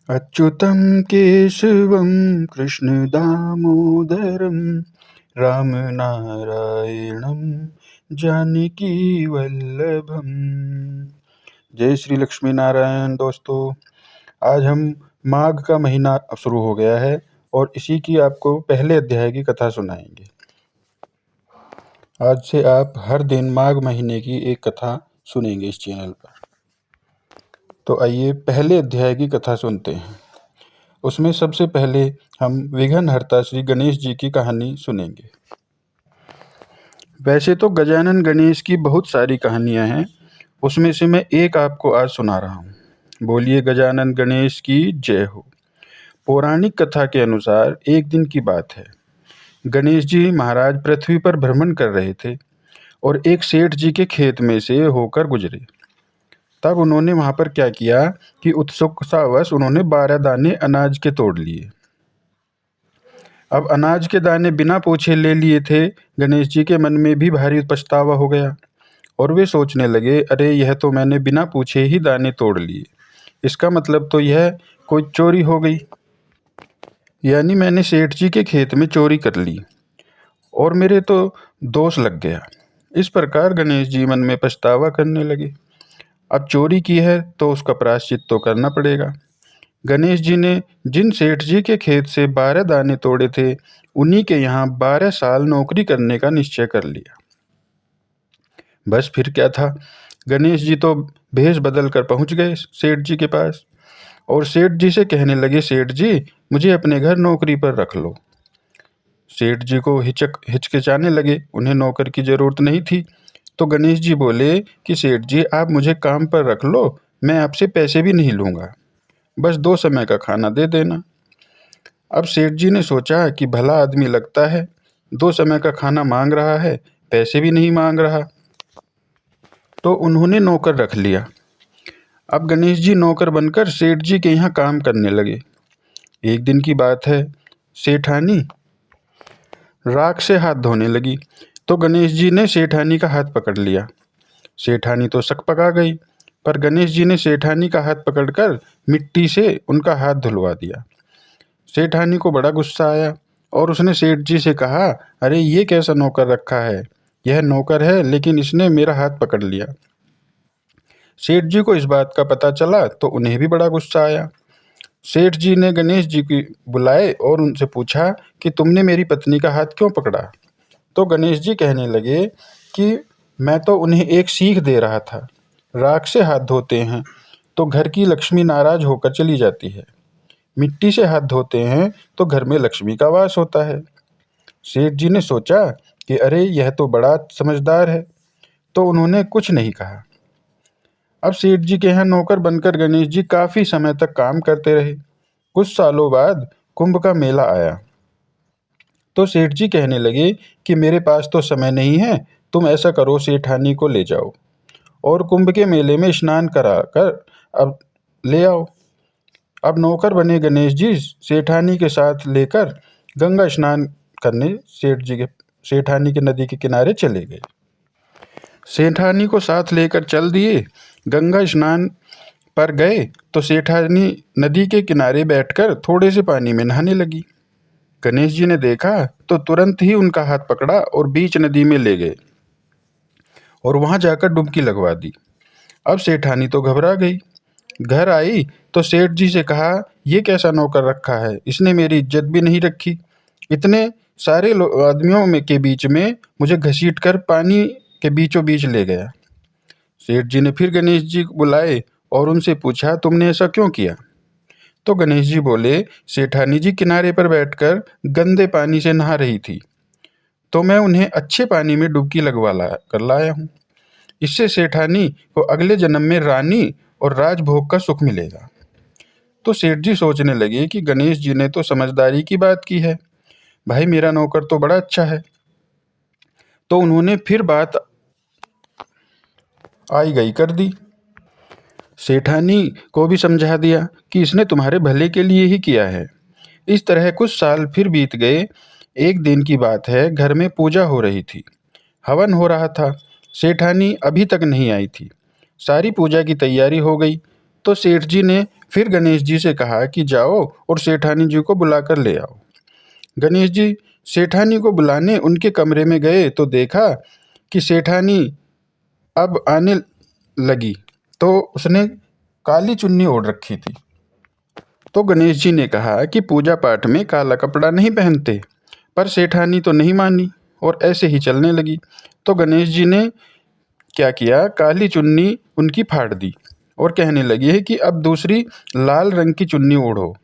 अच्युतं केशवं कृष्णदामोदरं रामनारायणं जानकीवल्लभम्। जय श्री लक्ष्मी नारायण। दोस्तों, आज हम माघ का महीना शुरू हो गया है और इसी की आपको पहले अध्याय की कथा सुनाएंगे। आज से आप हर दिन माघ महीने की एक कथा सुनेंगे इस चैनल पर। तो आइए पहले अध्याय की कथा सुनते हैं। उसमें सबसे पहले हम विघ्नहर्ता श्री गणेश जी की कहानी सुनेंगे। वैसे तो गजानन गणेश की बहुत सारी कहानियां हैं, उसमें से मैं एक आपको आज सुना रहा हूँ। बोलिए गजानन गणेश की जय हो। पौराणिक कथा के अनुसार एक दिन की बात है। गणेश जी महाराज पृथ्वी पर भ्रमण कर रहे थे और एक सेठ जी के खेत में से होकर गुजरे। तब उन्होंने वहां पर क्या किया कि उत्सुकतावश उन्होंने 12 दाने अनाज के तोड़ लिए। अब अनाज के दाने बिना पूछे ले लिए थे। गणेश जी के मन में भी भारी पछतावा हो गया और वे सोचने लगे, अरे यह तो मैंने बिना पूछे ही दाने तोड़ लिए। इसका मतलब तो यह कोई चोरी हो गई, यानी मैंने सेठ जी के खेत में चोरी कर ली और मेरे तो दोष लग गया। इस प्रकार गणेश जी मन में पछतावा करने लगे। अब चोरी की है तो उसका प्रायश्चित तो करना पड़ेगा। गणेश जी ने जिन सेठ जी के खेत से 12 दाने तोड़े थे, उन्हीं के यहाँ 12 साल नौकरी करने का निश्चय कर लिया। बस फिर क्या था, गणेश जी तो भेष बदल कर पहुंच गए सेठ जी के पास और सेठ जी से कहने लगे, सेठ जी मुझे अपने घर नौकरी पर रख लो। सेठ जी को हिचकिचाने लगे, उन्हें नौकर की जरूरत नहीं थी। तो गणेश जी बोले कि सेठ जी आप मुझे काम पर रख लो, मैं आपसे पैसे भी नहीं लूँगा, बस 2 समय का खाना दे देना। अब सेठ जी ने सोचा कि भला आदमी लगता है, 2 समय का खाना मांग रहा है, पैसे भी नहीं मांग रहा। तो उन्होंने नौकर रख लिया। अब गणेश जी नौकर बनकर सेठ जी के यहाँ काम करने लगे। एक दिन की बात है, सेठानी राख से हाथ धोने लगी तो गणेश जी ने सेठानी का हाथ पकड़ लिया। सेठानी तो सकपका गई, पर गणेश जी ने सेठानी का हाथ पकड़कर मिट्टी से उनका हाथ धुलवा दिया। सेठानी को बड़ा गुस्सा आया और उसने सेठ जी से कहा, अरे ये कैसा नौकर रखा है, यह नौकर है लेकिन इसने मेरा हाथ पकड़ लिया। सेठ जी को इस बात का पता चला तो उन्हें भी बड़ा गुस्सा आया। सेठ जी ने गणेश जी की बुलाए और उनसे पूछा कि तुमने मेरी पत्नी का हाथ क्यों पकड़ा। तो गणेश जी कहने लगे कि मैं तो उन्हें एक सीख दे रहा था, राख से हाथ धोते हैं तो घर की लक्ष्मी नाराज होकर चली जाती है, मिट्टी से हाथ धोते हैं तो घर में लक्ष्मी का वास होता है। सेठ जी ने सोचा कि अरे यह तो बड़ा समझदार है, तो उन्होंने कुछ नहीं कहा। अब सेठ जी के यहाँ नौकर बनकर गणेश जी काफी समय तक काम करते रहे। कुछ सालों बाद कुंभ का मेला आया तो सेठ जी कहने लगे कि मेरे पास तो समय नहीं है, तुम ऐसा करो सेठानी को ले जाओ और कुंभ के मेले में स्नान करा कर अब ले आओ। अब नौकर बने गणेश जी सेठानी के साथ लेकर गंगा स्नान करने सेठानी के नदी के किनारे चले गए। सेठानी को साथ लेकर चल दिए। गंगा स्नान पर गए तो सेठानी नदी के किनारे बैठकर थोड़े से पानी में नहाने लगी। गणेश जी ने देखा तो तुरंत ही उनका हाथ पकड़ा और बीच नदी में ले गए और वहां जाकर डुबकी लगवा दी। अब सेठानी तो घबरा गई। घर आई तो सेठ जी से कहा, ये कैसा नौकर रखा है, इसने मेरी इज्जत भी नहीं रखी, इतने सारे आदमियों में के बीच में मुझे घसीट कर पानी के बीचों बीच ले गया। सेठ जी ने फिर गणेश जी को बुलाए और उनसे पूछा, तुमने ऐसा क्यों किया। तो गणेश जी बोले, सेठानी जी किनारे पर बैठकर गंदे पानी से नहा रही थी, तो मैं उन्हें अच्छे पानी में डुबकी लगवा लाया हूँ। इससे सेठानी को अगले जन्म में रानी और राजभोग का सुख मिलेगा। तो सेठ जी सोचने लगे कि गणेश जी ने तो समझदारी की बात की है, भाई मेरा नौकर तो बड़ा अच्छा है। तो उन्होंने फिर बात आई गई कर दी। सेठानी को भी समझा दिया कि इसने तुम्हारे भले के लिए ही किया है। इस तरह कुछ साल फिर बीत गए। एक दिन की बात है, घर में पूजा हो रही थी, हवन हो रहा था। सेठानी अभी तक नहीं आई थी। सारी पूजा की तैयारी हो गई, तो सेठ जी ने फिर गणेश जी से कहा कि जाओ और सेठानी जी को बुलाकर ले आओ। गणेश जी सेठानी को बुलाने उनके कमरे में गए तो देखा कि सेठानी अब आने लगी तो उसने काली चुन्नी ओढ़ रखी थी। तो गणेश जी ने कहा कि पूजा पाठ में काला कपड़ा नहीं पहनते, पर सेठानी तो नहीं मानी और ऐसे ही चलने लगी। तो गणेश जी ने क्या किया, काली चुन्नी उनकी फाड़ दी और कहने लगी है कि अब दूसरी लाल रंग की चुन्नी ओढ़ो,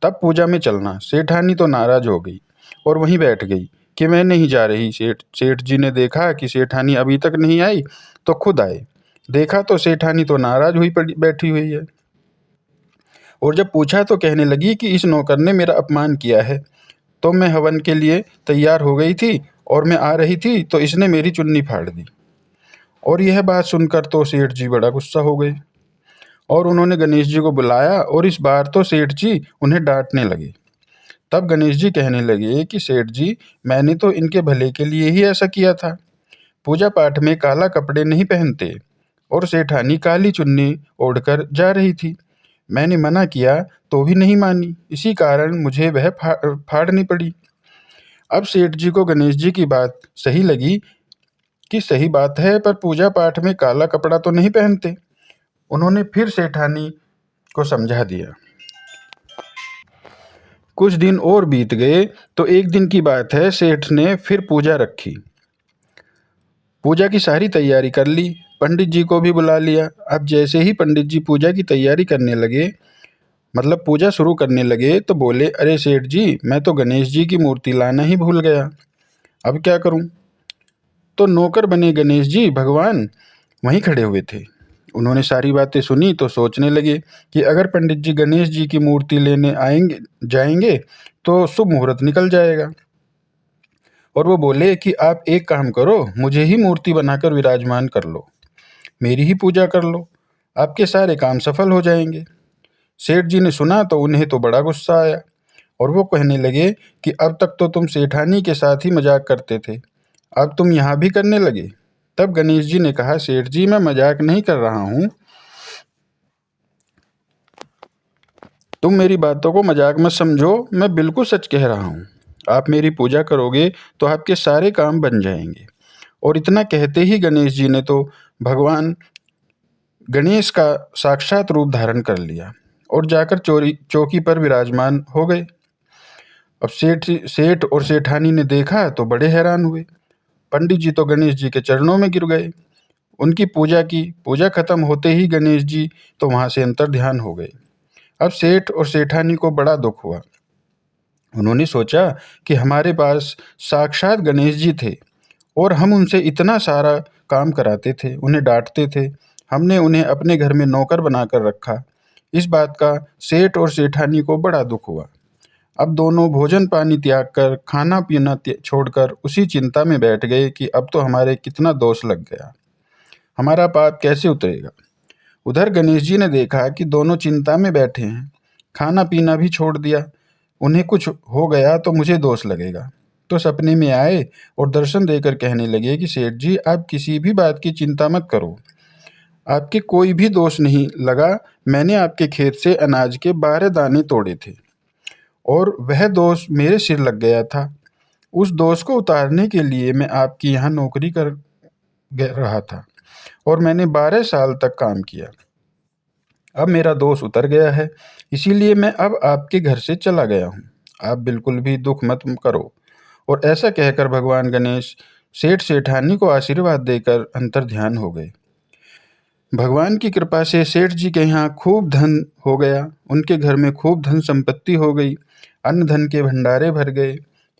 तब पूजा में चलना। सेठानी तो नाराज हो गई और वहीं बैठ गई कि मैं नहीं जा रही। सेठ जी ने देखा कि सेठानी अभी तक नहीं आई तो खुद आए। देखा तो सेठानी तो नाराज हुई पड़ी बैठी हुई है, और जब पूछा तो कहने लगी कि इस नौकर ने मेरा अपमान किया है। तो मैं हवन के लिए तैयार हो गई थी और मैं आ रही थी तो इसने मेरी चुन्नी फाड़ दी। और यह बात सुनकर तो सेठ जी बड़ा गुस्सा हो गए और उन्होंने गणेश जी को बुलाया और इस बार तो सेठ जी उन्हें डांटने लगे। तब गणेश जी कहने लगे कि सेठ जी, मैंने तो इनके भले के लिए ही ऐसा किया था। पूजा पाठ में काला कपड़े नहीं पहनते और सेठानी काली चुन्नी ओढ़कर जा रही थी। मैंने मना किया तो भी नहीं मानी, इसी कारण मुझे वह फाड़नी पड़ी। अब सेठ जी को गणेश जी की बात सही लगी कि सही बात है, पर पूजा पाठ में काला कपड़ा तो नहीं पहनते। उन्होंने फिर सेठानी को समझा दिया। कुछ दिन और बीत गए तो एक दिन की बात है, सेठ ने फिर पूजा रखी। पूजा की सारी तैयारी कर ली, पंडित जी को भी बुला लिया। अब जैसे ही पंडित जी पूजा की तैयारी करने लगे, मतलब पूजा शुरू करने लगे, तो बोले, अरे सेठ जी, मैं तो गणेश जी की मूर्ति लाना ही भूल गया, अब क्या करूं? तो नौकर बने गणेश जी भगवान वहीं खड़े हुए थे। उन्होंने सारी बातें सुनी तो सोचने लगे कि अगर पंडित जी गणेश जी की मूर्ति लेने जाएंगे तो शुभ मुहूर्त निकल जाएगा। और वो बोले कि आप एक काम करो, मुझे ही मूर्ति बनाकर विराजमान कर लो, मेरी ही पूजा कर लो, आपके सारे काम सफल हो जाएंगे। सेठ जी ने सुना तो उन्हें तो बड़ा गुस्सा आया और वो कहने लगे कि अब तक तो तुम सेठानी के साथ ही मजाक करते थे, अब तुम यहाँ भी करने लगे। तब गणेश जी ने कहा, सेठ जी, मैं मजाक नहीं कर रहा हूँ, तुम मेरी बातों को मजाक मत समझो, मैं बिल्कुल सच कह रहा हूँ। आप मेरी पूजा करोगे तो आपके सारे काम बन जाएंगे। और इतना कहते ही गणेश जी ने तो भगवान गणेश का साक्षात रूप धारण कर लिया और जाकर चौकी पर विराजमान हो गए। अब सेठ और सेठानी ने देखा तो बड़े हैरान हुए। पंडित जी तो गणेश जी के चरणों में गिर गए, उनकी पूजा की। पूजा खत्म होते ही गणेश जी तो वहां से अंतर ध्यान हो गए। अब सेठ और सेठानी को बड़ा दुख हुआ। उन्होंने सोचा कि हमारे पास साक्षात गणेश जी थे और हम उनसे इतना सारा काम कराते थे, उन्हें डांटते थे, हमने उन्हें अपने घर में नौकर बनाकर रखा। इस बात का सेठ और सेठानी को बड़ा दुख हुआ। अब दोनों भोजन पानी त्याग कर, खाना पीना छोड़कर उसी चिंता में बैठ गए कि अब तो हमारे कितना दोष लग गया, हमारा पाप कैसे उतरेगा। उधर गणेश जी ने देखा कि दोनों चिंता में बैठे हैं, खाना पीना भी छोड़ दिया, उन्हें कुछ हो गया तो मुझे दोष लगेगा। तो सपने में आए और दर्शन देकर कहने लगे कि सेठ जी, आप किसी भी बात की चिंता मत करो, आपके कोई भी दोष नहीं लगा। मैंने आपके खेत से अनाज के 12 दाने तोड़े थे और वह दोष मेरे सिर लग गया था। उस दोष को उतारने के लिए मैं आपकी यहाँ नौकरी कर रहा था और मैंने 12 साल तक काम किया। अब मेरा दोष उतर गया है, इसीलिए मैं अब आपके घर से चला गया हूँ। आप बिल्कुल भी दुख मत करो। और ऐसा कहकर भगवान गणेश सेठ सेठानी को आशीर्वाद देकर अंतर ध्यान हो गए। भगवान की कृपा से सेठ जी के यहाँ खूब धन हो गया, उनके घर में खूब धन संपत्ति हो गई, अन्न धन के भंडारे भर गए।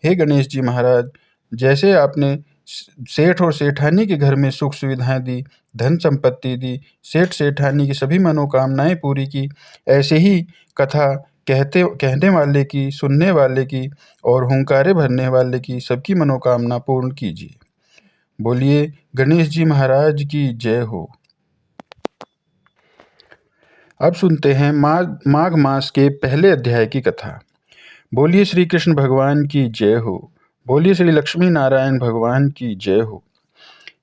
हे गणेश जी महाराज, जैसे आपने सेठ और सेठानी के घर में सुख सुविधाएं दी, धन संपत्ति दी, सेठ सेठानी की सभी मनोकामनाएं पूरी की, ऐसे ही कथा कहने वाले की, सुनने वाले की और हुंकारे भरने वाले की सबकी मनोकामना पूर्ण कीजिए। बोलिए गणेश जी महाराज की जय हो। अब सुनते हैं माघ मास के पहले अध्याय की कथा। बोलिए श्री कृष्ण भगवान की जय हो। बोलिए श्री लक्ष्मी नारायण भगवान की जय हो।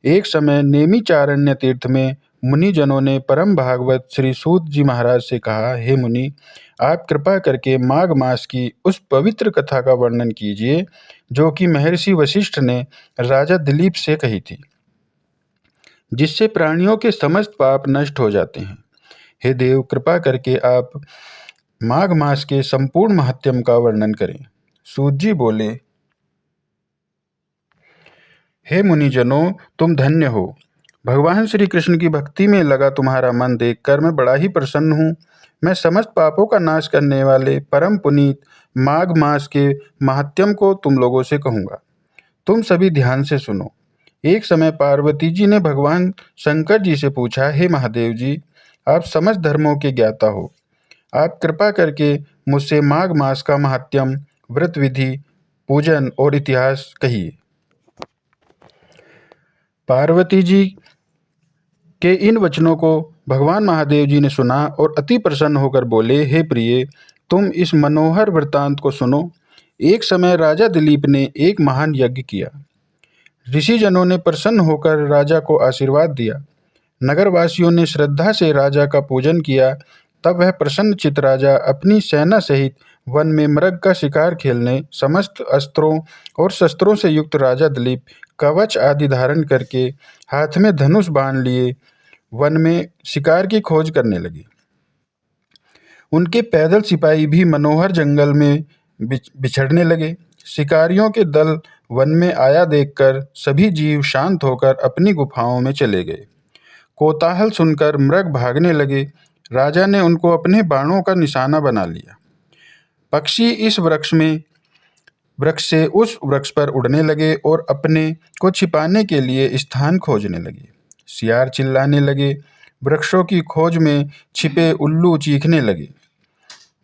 एक समय नेमिचारण्य तीर्थ में मुनिजनों ने परम भागवत श्री सूत जी महाराज से कहा, हे मुनि, आप कृपा करके माघ मास की उस पवित्र कथा का वर्णन कीजिए जो कि महर्षि वशिष्ठ ने राजा दिलीप से कही थी, जिससे प्राणियों के समस्त पाप नष्ट हो जाते हैं। हे देव, कृपा करके आप माघ मास के संपूर्ण महात्म्य का वर्णन करें। सूत जी बोले, हे मुनिजनों, तुम धन्य हो। भगवान श्री कृष्ण की भक्ति में लगा तुम्हारा मन देखकर मैं बड़ा ही प्रसन्न हूँ। मैं समस्त पापों का नाश करने वाले परम पुनीत माघ मास के महात्म्य को तुम लोगों से कहूँगा। तुम सभी ध्यान से सुनो। एक समय पार्वती जी ने भगवान शंकर जी से पूछा, हे महादेव जी, आप समस्त धर्मों के ज्ञाता हो, आप कृपा करके मुझसे माघ मास का महात्म्य, व्रत विधि, पूजन और इतिहास कहिए। पार्वती जी के इन वचनों को भगवान महादेव जी ने सुना और अति प्रसन्न होकर बोले, हे प्रिय, तुम इस मनोहर वृत्तांत को सुनो। एक समय राजा दिलीप ने एक महान यज्ञ किया। ऋषिजनों ने प्रसन्न होकर राजा को आशीर्वाद दिया। नगरवासियों ने श्रद्धा से राजा का पूजन किया। तब वह प्रसन्नचित्त राजा अपनी सेना सहित वन में मृग का शिकार खेलने, समस्त अस्त्रों और शस्त्रों से युक्त राजा दिलीप कवच आदि धारण करके हाथ में धनुष बाण लिए वन में शिकार की खोज करने लगे। उनके पैदल सिपाही भी मनोहर जंगल में बिछड़ने लगे। शिकारियों के दल वन में आया देखकर सभी जीव शांत होकर अपनी गुफाओं में चले गए। कोलाहल सुनकर मृग भागने लगे। राजा ने उनको अपने बाणों का निशाना बना लिया। पक्षी इस वृक्ष से उस वृक्ष पर उड़ने लगे और अपने को छिपाने के लिए स्थान खोजने लगे। सियार चिल्लाने लगे। वृक्षों की खोज में छिपे उल्लू चीखने लगे।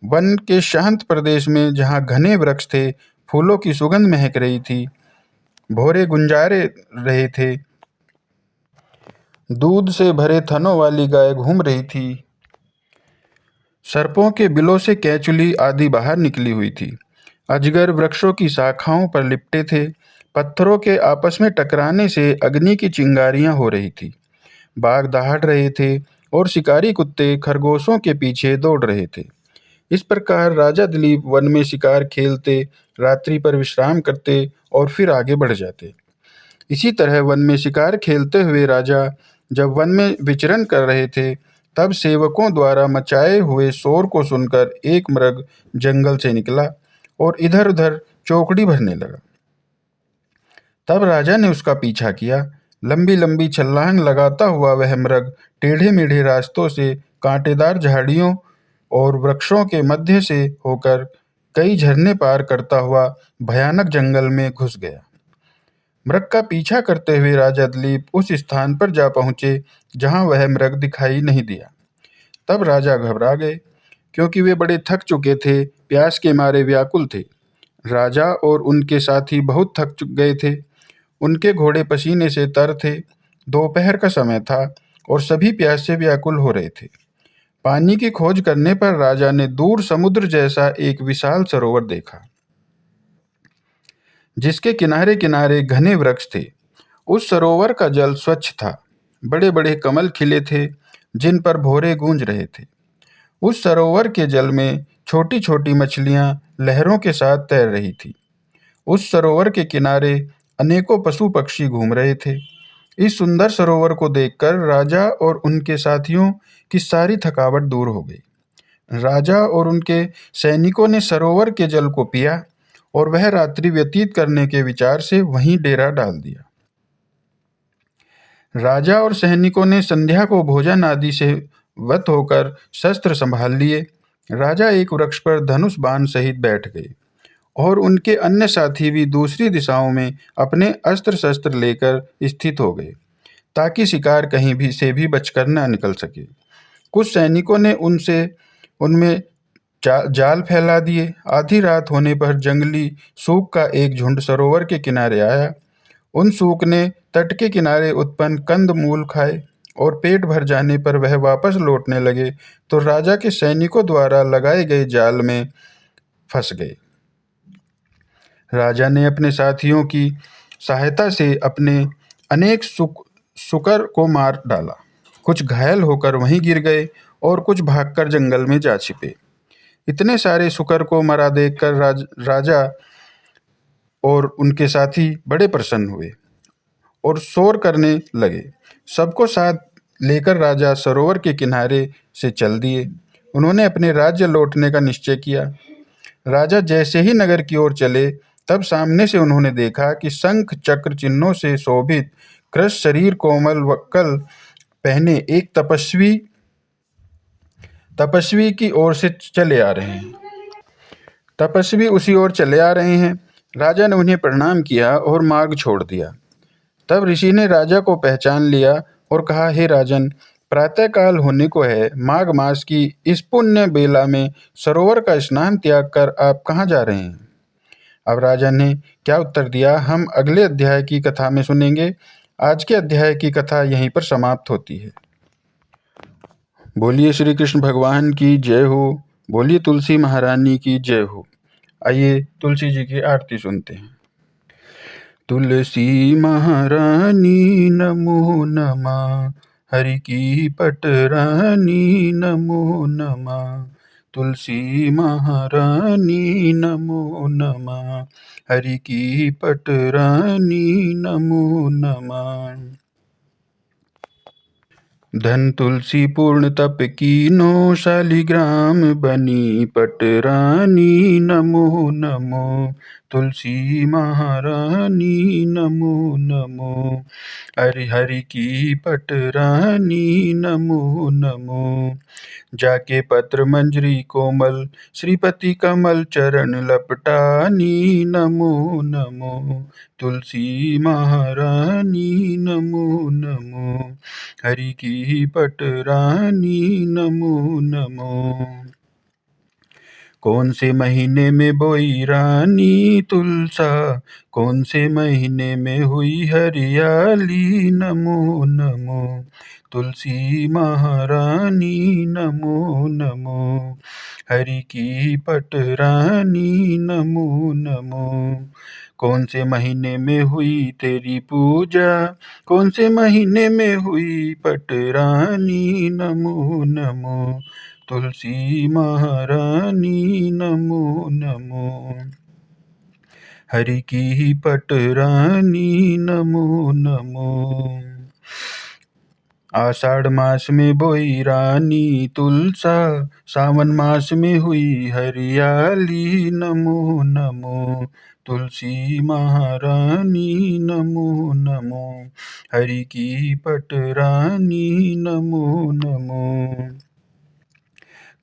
वन के शांत प्रदेश में जहाँ घने वृक्ष थे, फूलों की सुगंध महक रही थी, भौरे गुंजारे रहे थे, दूध से भरे थनों वाली गाय घूम रही थी, सर्पों के बिलों से कैचुली आदि बाहर निकली हुई थी। अजगर वृक्षों की शाखाओं पर लिपटे थे। पत्थरों के आपस में टकराने से अग्नि की चिंगारियां हो रही थी। बाघ दहाड़ रहे थे और शिकारी कुत्ते खरगोशों के पीछे दौड़ रहे थे। इस प्रकार राजा दिलीप वन में शिकार खेलते, रात्रि पर विश्राम करते और फिर आगे बढ़ जाते। इसी तरह वन में शिकार खेलते हुए राजा जब वन में विचरण कर रहे थे, तब सेवकों द्वारा मचाए हुए शोर को सुनकर एक मृग जंगल से निकला और इधर उधर चौकड़ी भरने लगा। तब राजा ने उसका पीछा किया। लंबी लंबी छलांग लगाता हुआ वह मृग टेढ़े मेढ़े रास्तों से, कांटेदार झाड़ियों और वृक्षों के मध्य से होकर कई झरने पार करता हुआ भयानक जंगल में घुस गया। मृग का पीछा करते हुए राजा दिलीप उस स्थान पर जा पहुंचे जहां वह मृग दिखाई नहीं दिया। तब राजा घबरा गए, क्योंकि वे बड़े थक चुके थे, प्यास के मारे व्याकुल थे। राजा और उनके साथी बहुत थक गए थे। उनके घोड़े पसीने से तर थे। दोपहर का समय था और सभी प्यास से व्याकुल हो रहे थे। पानी की खोज करने पर राजा ने दूर समुद्र जैसा एक विशाल सरोवर देखा, जिसके किनारे किनारे घने वृक्ष थे। उस सरोवर का जल स्वच्छ था। बड़े बड़े कमल खिले थे, जिन पर भौरे गूंज रहे थे। उस सरोवर के जल में छोटी छोटी मछलियां लहरों के साथ तैर रही थी। उस सरोवर के किनारे अनेकों पशु पक्षी घूम रहे थे। इस सुंदर सरोवर को देखकर राजा और उनके साथियों की सारी थकावट दूर हो गई। राजा और उनके सैनिकों ने सरोवर के जल को पिया और वह रात्रि व्यतीत करने के विचार से वहीं डेरा डाल दिया। राजा और सैनिकों ने संध्या को भोजन आदि से व्रत होकर शस्त्र संभाल लिए। राजा एक वृक्ष पर धनुष बाण सहित बैठ गए और उनके अन्य साथी भी दूसरी दिशाओं में अपने अस्त्र शस्त्र लेकर स्थित हो गए, ताकि शिकार कहीं भी से भी बचकर न निकल सके। कुछ सैनिकों ने उनमें जाल फैला दिए। आधी रात होने पर जंगली सूक का एक झुंड सरोवर के किनारे आया। उन सूक ने तट के किनारे उत्पन्न कंद मूल खाए और पेट भर जाने पर वह वापस लौटने लगे तो राजा के सैनिकों द्वारा लगाए गए जाल में फंस गए। राजा ने अपने साथियों की सहायता से अपने अनेक सुकर को मार डाला। कुछ घायल होकर वहीं गिर गए और कुछ भागकर जंगल में जा छिपे। इतने सारे शुकर को मरा देखकर राजा और उनके साथी बड़े प्रसन्न हुए और शोर करने लगे। सबको साथ लेकर राजा सरोवर के किनारे से चल दिए। उन्होंने अपने राज्य लौटने का निश्चय किया। राजा जैसे ही नगर की ओर चले, तब सामने से उन्होंने देखा कि शंख चक्र चिन्हों से शोभित कृश शरीर कोमल वक्कल पहने एक तपस्वी की ओर से चले आ रहे हैं। तपस्वी उसी ओर चले आ रहे हैं। राजा ने उन्हें प्रणाम किया और मार्ग छोड़ दिया। तब ऋषि ने राजा को पहचान लिया और कहा, हे राजन, प्रातःकाल होने को है। माघ मास की इस पुण्य बेला में सरोवर का स्नान त्याग कर आप कहाँ जा रहे हैं? अब राजा ने क्या उत्तर दिया, हम अगले अध्याय की कथा में सुनेंगे। आज के अध्याय की कथा यहीं पर समाप्त होती है। बोलिए श्री कृष्ण भगवान की जय हो। बोलिए तुलसी महारानी की जय हो। आइए तुलसी जी की आरती सुनते हैं। तुलसी महारानी नमो नमः, हरि की पटरानी नमो नमः। तुलसी महारानी नमो नमः, हरि की पटरानी नमो नमः। धन तुलसी पूर्ण तप कीनो, शालिग्राम बनी पटरानी नमो नमो। तुलसी महारानी नमो नमो, हरि हरि की पटरानी नमो नमो। जाके पत्र मंजरी कोमल, श्रीपति कमल चरण लपटानी नमो नमो। तुलसी महारानी नमो नमो, हरि की पटरानी नमो नमो। कौन से महीने में बोई रानी तुलसा, कौन से महीने में हुई हरियाली नमो नमो। तुलसी महारानी नमो नमो, हरि की पटरानी नमो नमो। कौन से महीने में हुई तेरी पूजा, कौन से महीने में हुई पटरानी नमो नमो। तुलसी महारानी नमो नमो, हरि की पटरानी नमो नमो। आषाढ़ मास में बोई रानी तुलसा, सावन मास में हुई हरियाली नमो नमो। तुलसी महारानी नमो नमो, हरि की पटरानी नमो नमो।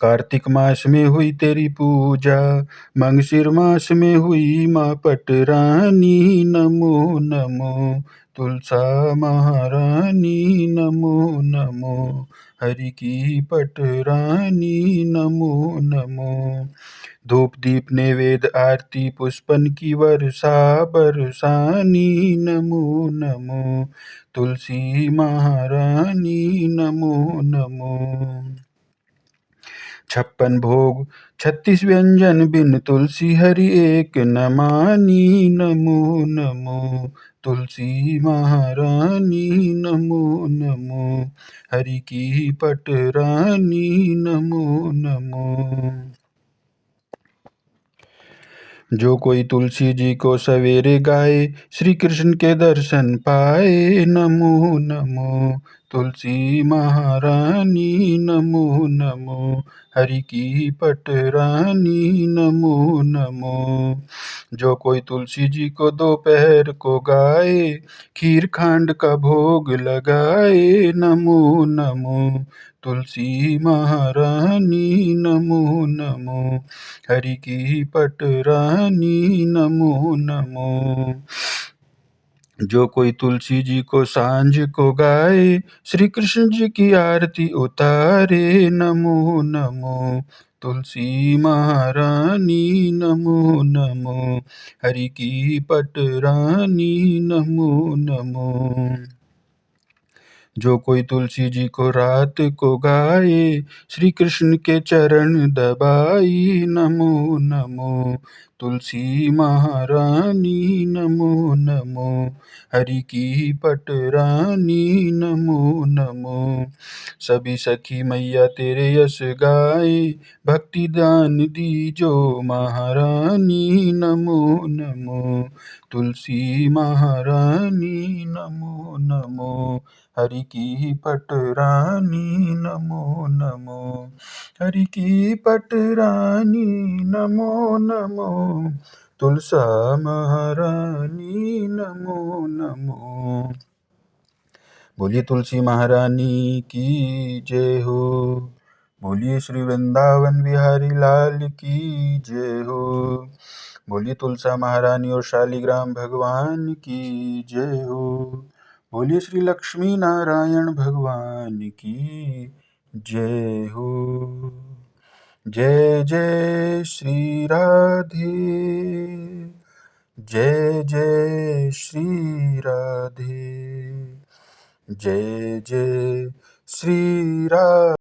कार्तिक मास में हुई तेरी पूजा, मंगशिर मास में हुई माँ पटरानी नमो नमो। तुलसा महारानी नमो नमो, हरि की पटरानी नमो नमो। धूप दीप नैवेद्य आरती पुष्पन की वर्षा बरसानी नमो नमो। तुलसी महारानी नमो नमो। 56 भोग 36 व्यंजन बिन तुलसी हरि एक न मानी नमो नमो। तुलसी महारानी नमो नमो, हरि की पटरानी नमो नमो। जो कोई तुलसी जी को सवेरे गाए, श्री कृष्ण के दर्शन पाए नमो नमो। तुलसी महारानी नमो नमो, हरि की पटरानी नमो नमो। जो कोई तुलसी जी को दोपहर को गाए, खीर खांड का भोग लगाए नमो नमो। तुलसी महारानी नमो नमो, हरि की पटरानी नमो नमो। जो कोई तुलसी जी को सांझ को गाए, श्री कृष्ण जी की आरती उतारे नमो नमो। तुलसी महारानी नमो नमो, हरि की पटरानी नमो नमो। जो कोई तुलसी जी को रात को गाए, श्री कृष्ण के चरण दबाई नमो नमो। तुलसी महारानी नमो नमो, हरि की पटरानी नमो नमो। सभी सखी मैया तेरे यश गाए, भक्ति दान दीजो महारानी नमो नमो। तुलसी महारानी नमो नमो, हरि की पटरानी नमो नमो, हरि की पटरानी नमो नमो। तुलसा महारानी नमो नमो। बोलिए तुलसी महारानी की जय हो। बोलिए श्री वृंदावन बिहारी लाल की जय हो। बोलिए तुलसा महारानी और शालिग्राम भगवान की जय हो। बोलिए श्री लक्ष्मी नारायण भगवान की जय हो। जय जय श्री राधे, जय जय श्री राधे, जय जय श्री राधे।